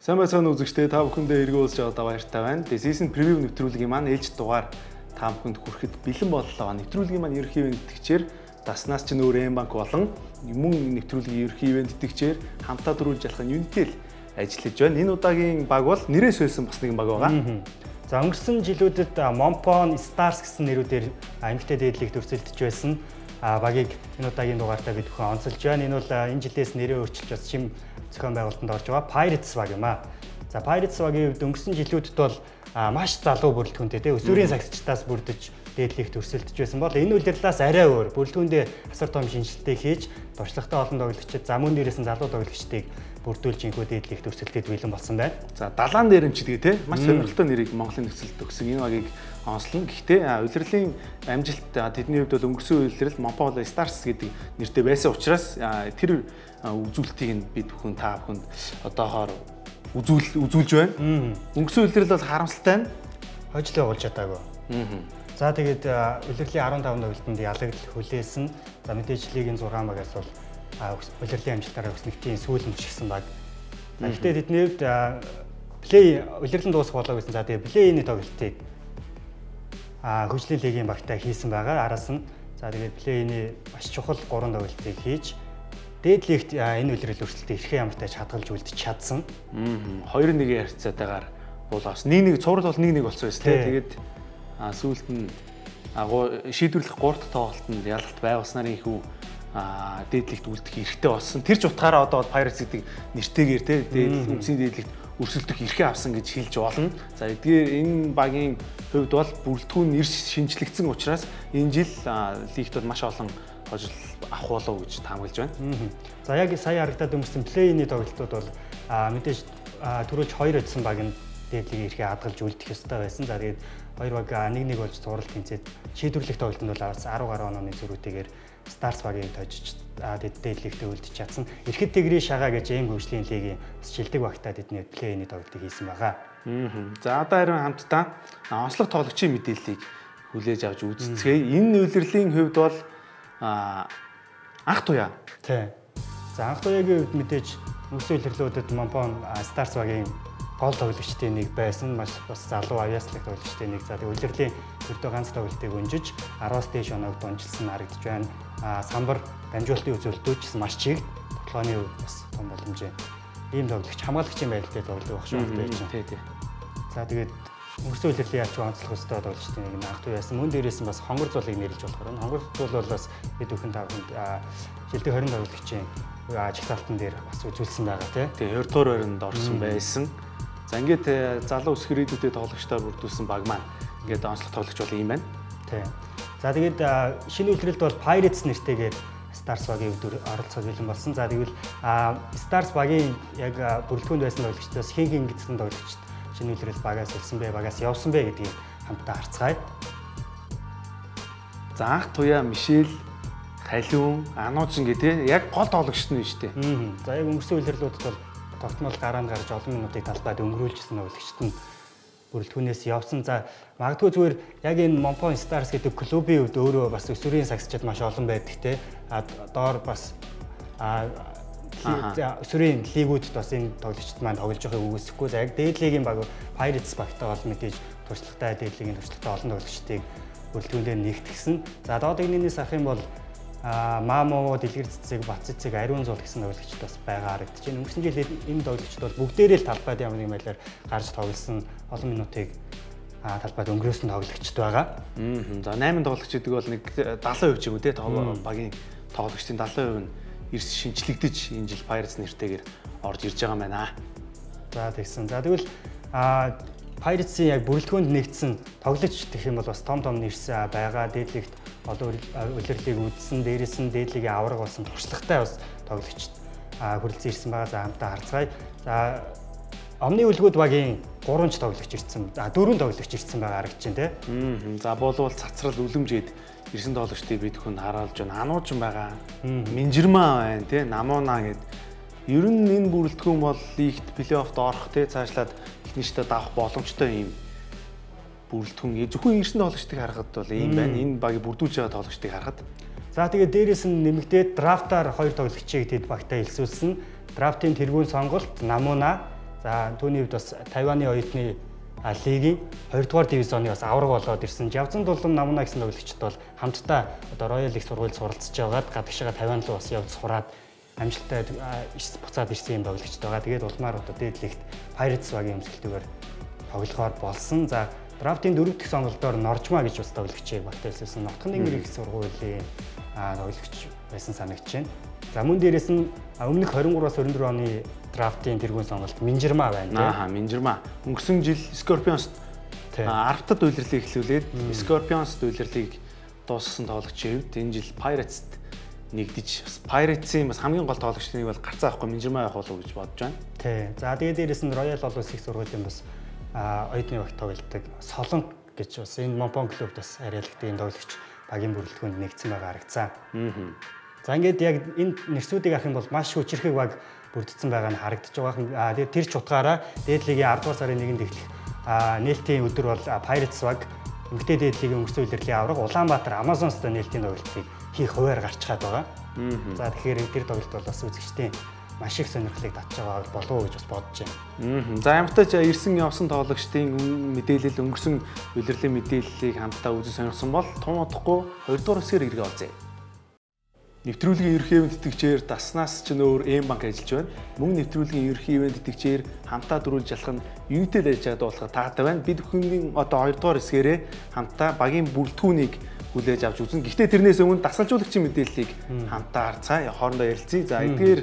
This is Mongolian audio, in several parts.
Сайн байцгаана үзэгчдээ та бүхэндээ эргэн уулзж байгаа баяртай байна. Season preview нэвтрүүлгийн маань ээлж дугаар та бүхэнд хүрэхэд бэлэн боллоо. Нэвтрүүлгийн маань ерөнхий ивент итгэгчээр Даснаас ч нөр М банк болон мөн нэвтрүүлгийн ерөнхий ивент итгэгчээр хамтаа дөрвөлж ялах Unitel ажиллаж байна. Энэ удаагийн баг бол нэрээс хөлсөн бас нэгэн баг байгаа. За өнгөрсөн жилүүдэд Mompon Stars гэсэн нэрүүдээр эмэгтэй дээдлийг төрсөлдөж байсан багийг энэ удаагийн дугаартаа бид бүхэн онцолж байна. Энэ бол энэ жилээс нэрээ өөрчилж бас шим зохион байгуулалтанд орж байгаа Pirates баг юм аа. За Pirates багийн хувьд өнгөрсөн жилүүдэд бол маш залуу бүрэлдэхүүнтэй те өсвөрийн сагсчдаас бүрдэж дээдлийг төрсөлдөж байсан бол энэ удирлаас арай өөр бүрэлдэхүүндээ асар том шинжилтээ хийж туршлагатай олон тоглогчид замун дээрээс нь залуу тоглогчдыг бүрдүүлж инхүү дээдлийг төрсөлдөд бэлэн болсон байна. За далаан дээрэмчдэг те маш сонирхолтой нэрийг Монголын нөхцөлд өгсөн энэ багийг онцлон. Гэхдээ улирлын амжилт тэдний хувьд бол өнгөрсөн улирал Mompon Stars гэдэг нэртэй байсан учраас тэр үзүүлэлтийг нь бид бүхэн та бүхэнд одоохоор үзүүлж байна. Өнгөрсөн улирал бол харамсалтай нь хожил явуулж чадаагүй. За тэгээд улирлын 15 тоглолтод ялагдал хүлээсэн. За мэдээж лигийн 6 багаас бол улирлын амжилтаараа өснөгтийн сүүл мөчгсөн баг. Гэхдээ тэдний хувьд плей улирлын дуусах болоо гэсэн. За тэгээд плей-ины тоглолтыг хөгжлийн лигийн багтаа хийсэн байгаа. Араас нь за тэгээд плей-ины маш чухал 3 тоглолтыг хийж дээдлигт энэ улирал өрсөлдөд эрхэн ямартай хадгалж үлдэж чадсан. 2-1-ийн харьцаатайгаар бол бас 1-1 цуврал бол 1-1 болсон байсан тийм. Тэгээд сүүлд нь шийдвэрлэх 3 дахь тоглолтод ялалт байгуулснаар ихүү дээдлигт үлдэх эрхтэй болсон. Тэр ч утгаараа одоо Pirates гэдэг нэртэйгээр тийм үндсийн дээдлигт өрсөлдөх эрхээ авсан гэж хэлж болно. За эдгээр энэ багийн хувьд бол бүрэлдэхүүн нэр шинжлэгдсэн учраас энэ жил лигт бол маш олон хожил авах болов гэж таамаглаж байна. За яг сая харагдаад өнгөрсөн плей-ины тоглолтууд бол мэдээж түрүүлж 2 өдсөн баг нь дээдлийг эрхээ хадгалж үлдэх ёстой байсан. За тэгээд 2 баг 1-1 болж цуврал тэнцээд шийдвэрлэх тоглолтод бол 10 гаруй онооны зөрүүтэйгээр Stars багийг тожиж дээдлигтээ үлдэж чадсан. Эрхэд тэгрийн шагаа гэж эм хөгжлийн лигийн бас шилдэг багтаа тэдний плей-ины тоглолтыг хийсэн байгаа. За одоо харин хамтдаа онцлог тоглогчийн мэдээллийг хүлээж авч үзцгээе. Энэ улирлын хувьд бол анх туяа. Тий. За анх туяагийн хувьд мэдээж өнгөрсөн улирлуудад Mompon Stars багийн гол тоглогчдын нэг байсан. Маш бас залуу авьяаслаг тоглогчдын нэг. За тэгээд улирлын өртөө ганц тоглолтыг өнжиж 10-аас дээш оноог дунжилсан харагдаж байна. Самбар дамжуулалтын үзүүлэлтүүчсэн маш чиг тоглооны бас том боломжтой. Ийм тоглогч хамгаалагчийн байдлаар тоглодог байх шүү дээ. Тий. За тэгээд өнгөрсөн улирлын яаж онцлох өстой тоглогчдын нэг анх туяа яасан. Мөн дээрээс нь бас хонгор зулыг нэрлэж болохоор энэ хонгор зул бол бас бид бүхэн та бүхэнд шилдэг 20 тоглогчийн чагсаалтан дээр бас үзүүлсэн байгаа тий. Тэгээ 20 дугаар байранд орсон байсан. За ингээд залуу өсгөр ирээдүйдээ тоглогчдоор бүрдүүлсэн баг маань ингээд онцлог тоглогч бол юм байна. Тий. За тэгээд шинэ улиралд бол Pirates нэртэйгээр Stars багийн өдөр оролцоод бэлэн болсон. За тэгвэл Stars багийн яг бүрэлдэхүүнд байсан тоглогчдоос хин гэсэн тоглогчд шинэ улирал багаас ирсэн бэ, багаас явсан бэ гэдгийг хамтдаа харцгаая. За анх туяа Мишель, Халиун, Ануужин гэдэг яг гол тоглогчд нь шүү дээ. За яг өнгөрсөн улирлуудад бол тогтмол гараанд гарч олон минутыг талбайд өнгөрүүлжсэн тоглогчд нь бүрэлдэхүүнээс явсан. За магадгүй зүгээр яг энэ Mompon Stars гэдэг клубын хувьд өөрөө бас өсвөрийн сагсчид маш олон байдаг те. Доор бас өсвөрийн лигүүд бас энэ тоглогчид маань тоглож байгааг үгүйсэхгүй. За яг дээдлигийн баг Pirates багтаа бол мэдээж туршлагатай дээдлигийн туршлагатай олон тоглогчдыг бүрэлдэхүүнээр нэгтгэсэн. За доодогнээс авах юм бол Мамо, Дэлгэр цэцэг, Бат цэцэг, Ариун зул гэсэн тоглогчд бас байгаа харагдаж байна. Өнгөрсөн жил энэ тоглогчд бол бүгдээрээ л талбайд ямар нэг байдлаар гарч тоглосон, олон минутыг талбайд өнгөрөөсөн тоглогчд байгаа. За 8 тоглогч гэдэг бол нэг 70% ч юм уу те багийн тоглогчдын 70% нь эрс шинжлэгдэж энэ жил Pirates нэртэйгээр орж ирж байгаа юм байна. За тэгсэн. За тэгвэл Pirates-ийн яг бүрэлдэхүүнд нэгдсэн тоглогч гэх юм бол бас том нэрс байгаа. Дээдлигт олон улирлыг үзсэн, дээрээс нь дээдлигийн авраг болсон туршлагатай бас тоглогчд хүрэлцэн ирсэн байгаа. За хамтдаа харцгаая. За Омны үлгүүд багийн 3 ч тоглогч ирсэн. 4 тоглогч ирсэн байгаа харагдаж байна те. За болвол цацрал үлэмжээд ирсэн тоглогчдыг бид хүн харуулж байна. Ануужин байгаа. Минжирмаа байна те. Намуна гэд. Ер нь энэ бүрэлдэхүүн бол лигт плей-оффт орох те цаашлаад ихнийштэй давах боломжтой юм бүрэлдэхүүн. Зөвхөн ирсэн тоглогчдыг харахад бол ийм байна. Энэ багийг бүрдүүлж байгаа тоглогчдыг харахад. За тэгээд дээрээс нь нэмэгдээд драфтаар 2 тоглогчийг тэд багтаа илсүүлсэн. Драфтын тэргүүн сонголт Намуна. За түүний хувьд бас Тайваны оюутны лигийн 2 дугаар дивизионы бас авраг болоод ирсэн. Жавзан Дулам Намуна гэсэн тоглогчд бол хамтдаа одоо Royal League сургуульд суралцж байгаад гадагшаа Тайван руу бас явж сураад амжилттай буцаад ирсэн юм тоглогчд байгаа. Тэгээд улмаар одоо дээд лигт Pirates багийн өмсгөлтөөр тоглохоор болсон. За драфтын 4 дахь сонголтоор Норжма гэж бас тоглогчийг багтаалсан. Нотхон нэгэн их сургуулийн тоглогч байсан санагдаж байна. За мөн дээрээс нь өмнөх 23-аас 24 оны драфтын тэргүүн сонголт Минжирма байна. Минжирма. Өнгөрсөн жил Scorpions 10-тад удирлыг эхлүүлээд Scorpions удирлыг дуусгасан тоглогчийн хувьд энэ жил Pirates-д нэгдэж Pirates-ийн бас хамгийн гол тоглогчдын нэг бол гарцаа авахгүй Минжирма явах болов уу гэж бодож байна. Тий. За тэгээд дээрээс нь Royal Олус их сургуулийн бас оюутны багт тоглодог Солонг гэж бас энэ Монпон клубт бас арайлагтай энэ тоглогч багийн бүрэлдэхүүнд нэгдсэн байгаа харагцсан. За ингээд яг энэ нэрсүүдийг харах юм бол маш хүчирхэг баг бүрдсэн байгаа нь харагдаж байгаа. Тэгээд тэр ч утгаараа дээд лигийн 10 дугаар сарын 1-нд эхлэх нээлтийн өдөр бол Pirates баг эмэгтэй дээд лигийн өнгөрсөн үеэрлийн авраг Улаанбаатар Amazons-тай нээлтийн тоглолтыг хийх хуваар гарч чаад байгаа. За тэгэхээр тэр тоглолт бол бас үзэгчдийн маш их сонирхлыг татж байгаа болов уу гэж бас бодож байна. За ямартай ч ирсэн явсан тоглогчдын мэдээлэл өнгөрсөн улирлын мэдээллийг хамтдаа үзэн сонирхсан бол тун удахгүй 2 дугаар хэсгээр иргэ олзъя. Нэвтрүүлгийн ерхий ивент тэтгэгчээр даснаас ч нөөр M-банк ажиллаж байна. Мөн нэвтрүүлгийн ерхий ивент тэтгэгчээр хамтаа дөрүүлж ялах нь Unitel ажиллаад болох таатай байна. Бид бүхэн одоо 2 дугаар хэсгээрээ хамтаа багийн бүрэлдэхүүнийг хүлээж авч үзэн. Гэхдээ тэрнээс өмнө дасгалжуулагчийн мэдээллийг хамтаа харцгаая. Хоорондоо ярилцъя. За эдгээр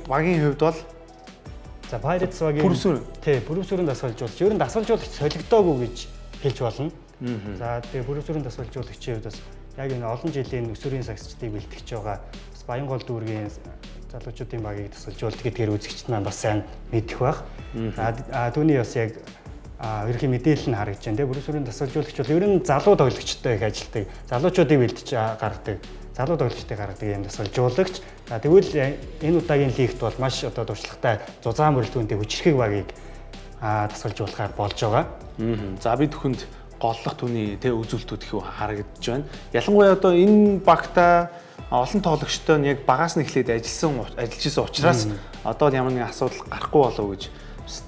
багийн хувьд бол за Pirates багийн бүрүүсүрэн дасгалжуулагч. Ер нь дасгалжуулагч солигдоогүй гэж хэлж болно. За тэгээ бүрүүсүрэн дасгалжуулагчийн хувьд бас яг энэ олон жилийн өсвөрийн сагсчдыг бэлтгэж байгаа бас Баянгол дүүргийн залуучуудын багийг дасгалжуулдаг гэдгээр үзэгчд маань бас сайн мэдэх байх. Түүний бас яг ерөнхий мэдээлэл нь харагдаж байна. Бүрүүсүрэн дасгалжуулагч бол ер нь залуу тоглогчтой их ажилтдаг. Залуучуудыг бэлдэж гаргадаг. Залуу тоглогчдыг гаргадаг юм дасгалжуулагч. Тэгвэл энэ удаагийн лигт бол маш одоо туршлагатай зузаан бүрэлдэхүүнтэй хүчирхэг багийг дасгалжуулахаар болж байгаа. За бид хүнд голлох түүний үзүүлэлтүүд их харагдаж байна. Ялангуяа одоо энэ багта олон тоглогчтой нь яг багаас нь эхлээд ажиллаж исэн учраас одоо ямар нэгэн асуудал гарахгүй болов гэж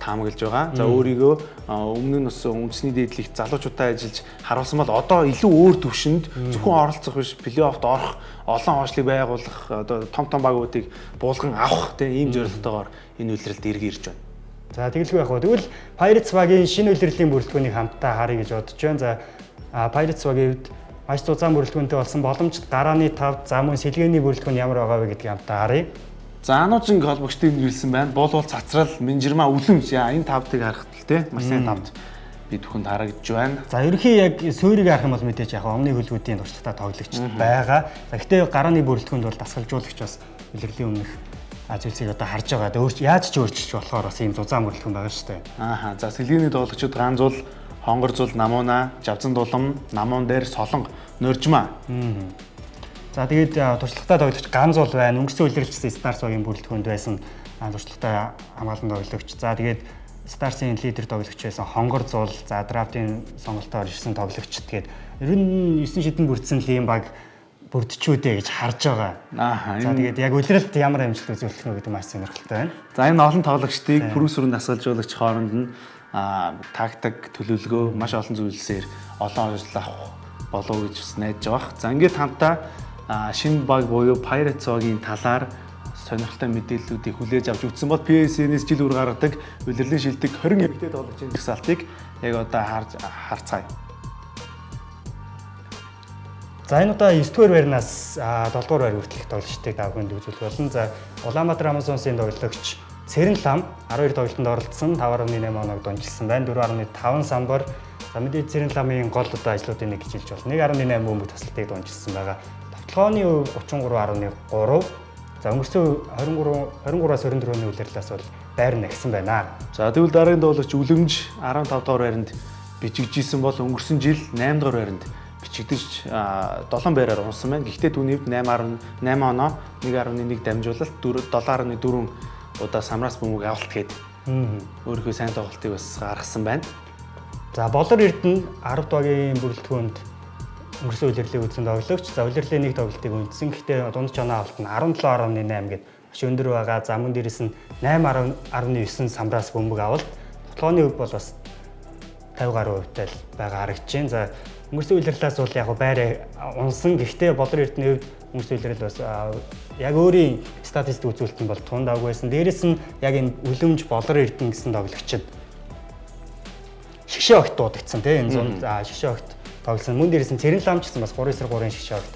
таамаглаж байгаа. За өөрийгөө өмнө нь бас үндэсний дээдлэгт залуучуудаа ажиллаж харуулсан бол одоо илүү өөр төвшөнд зөвхөн оролцох биш, плей-оффт орох, олон хоошлыг байгуулах, одоо том багуудыг буулган авах ийм зорилготойгоор энэ үйлрэлд ирж байна. За тэгэлгүй яг хөө. Тэгвэл Pirates багийн шинэ улирлын бүрэлдэхүүнийг хамтдаа харъя гэж бодож байна. За Pirates багийн хувьд маш зузаан бүрэлдэхүүнтэй болсон боломжит гарааны 5 за мөн сэлгээний бүрэлдэхүүн ямар байгаа вэ гэдгийг хамтдаа харъя. За Ануужин холбогчдыг нэрлсэн байна. Болвол цацрал, Минжирма, үлэмж энэ 5-ыг харахад л те маш сайн 5-д бид бүхэнд харагдж байна. За ерөнхий яг суурийг харах юм бол мэдээж яг омны хөлбөдийн туршлагатай тоглогчд байгаа. За гэхдээ гарааны бүрэлдэхүүнд бол дасгалжуулагч бас улирлын өмнөх зүйлсийг одоо харж байгаа. Яаж ч өөрчилж болохоор бас ийм зузаан бүрэлдэхүүн байгаа шүү дээ. За сэлгээний тоглогчид Ганзул, Хонгор зул, Намуна, Жавзан Дулам, Намун дээр Солонго, Норжма. За тэгээд туршлагатай тоглогч Ганзул байна. Өнгөрсөн улирлжсэн Stars багийн бүрэлдэхүүнд байсан туршлагатай хамгаалан тоглогч. За тэгээд Stars-ийн лидер тоглогч байсан Хонгор зул, за драфтын сонголтоор ирсэн тоглогч. Тэгээд ер нь 9 шидэн бүрдсэн л ийм баг бүрдчүүдээ гэж харж байгаа. За тэгээд яг улиралд ямар амжилт үзүүлэх нь гэдэг маш сонирхолтой байна. За энэ олон тоглогчдыг бүрүүсүрэн дасгалжуулагч хооронд нь тактик төлөвлөгөө маш олон зүйлсээр олон ажил авах болов гэж бас найдаж байгаа. За ингээд хамтаа шинэ баг буюу Pirates багийн талаар сонирхолтой мэдээллүүдийг хүлээж авч үзсэн бол PSN-ээс жил бүр гаргадаг улирлын шилдэг 20 эмэгтэй тоглогчийн жагсаалтыг яг одоо харцгаая. За энэ удаа 9-р байрнаас 7-р байр хүртэлх тоглогчдыг давханд үзүүлэх болно. За Улаанбаатар Amazons-ийн тоглогч Цэрэн Лам 12 тоглолтод оролцсон, 5.8 оног донжилсан байна. 4.5 самбар. За мэдээж Цэрэн Ламын гол одоо ажлуудын нэг гэж хэлж болно. 1.8 бөмбөг тасалтыг донжилсан байгаа. Тоглооны хувь 33.3. За өнгөрсөн 23-аас 24-ний улирлаас бол байрна гэсэн байна. За тэгвэл дараагийн тоглогч Үлэмж 15 дугаар байранд бичигдсэн бол өнгөрсөн жил 8 дугаар байранд бичигдэж 7 байраар унсан байна. Гэхдээ түүний хувьд 8 оноо 1.1 дамжуулалт 7.4 удаа самраас бөмбөг авалт гээд өөрийнхөө сайн тоглолтыг бас гаргасан байна. За Болор Эрдэнэ 10 дугаагийн бүрэлдэхүүнд өнгөрсөн улирлыг үзсэн тоглогч. За улирлын нэг тоглолтыг үндсэн. Гэхдээ дунд оноо авалт нь 17.8 гээд маш өндөр байгаа. За мөн дээрэс нь 8.9 самраас бөмбөг авалт. Тоглооны хувь бол бас 50 гаруй хувьтай байгаа харагдаж байна. За өнгөрсөн улирлаас бол яг байр унсан. Гэхдээ Болор Эрдэнэний хувьд өнгөрсөн улирал бас яг өөрийн статистик үзүүлэлт нь бол тунд авах байсан. Дээрэс нь яг энэ Үлэмж Болор Эрдэнэ гэсэн тоглогчид шгшээ огт дуудагдсан тийм энэ 100 шгшээ огт тоглосон. Мөн дээрээс нь Цэрэн лам ч гэсэн бас 3/3 шгшээ огт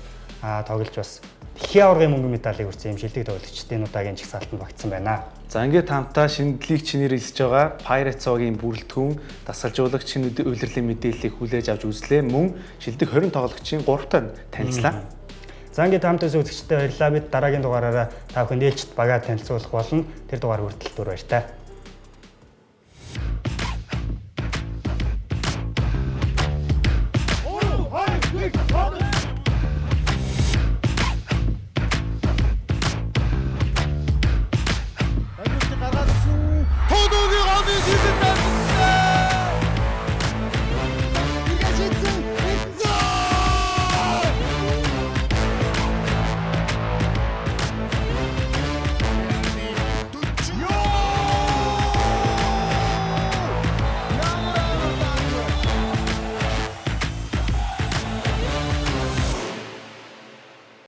тоглож бас дэлхийн аваргын мөнгөн медалийг хүртсэн юм шилдэг тоглогчдын удаагийн жигсаалтанд багтсан байна. За ингээд хамтаа шинэлийг чинээр хэлж байгаа Pirates-ийн бүрэлдэхүүн дасгалжуулагч шинэ улирлын мэдээллийг хүлээж авч үзлээ. Мөн шилдэг 20 тоглогчийн 3-таа танилцлаа. За ингээд хамтаа үзэгчтэй баярлалаа. Бид дараагийн дугаараараа та бүхэнд ээлжид багаа танилцуулах болно. Тэр дугаар хүртэл түр баяртай.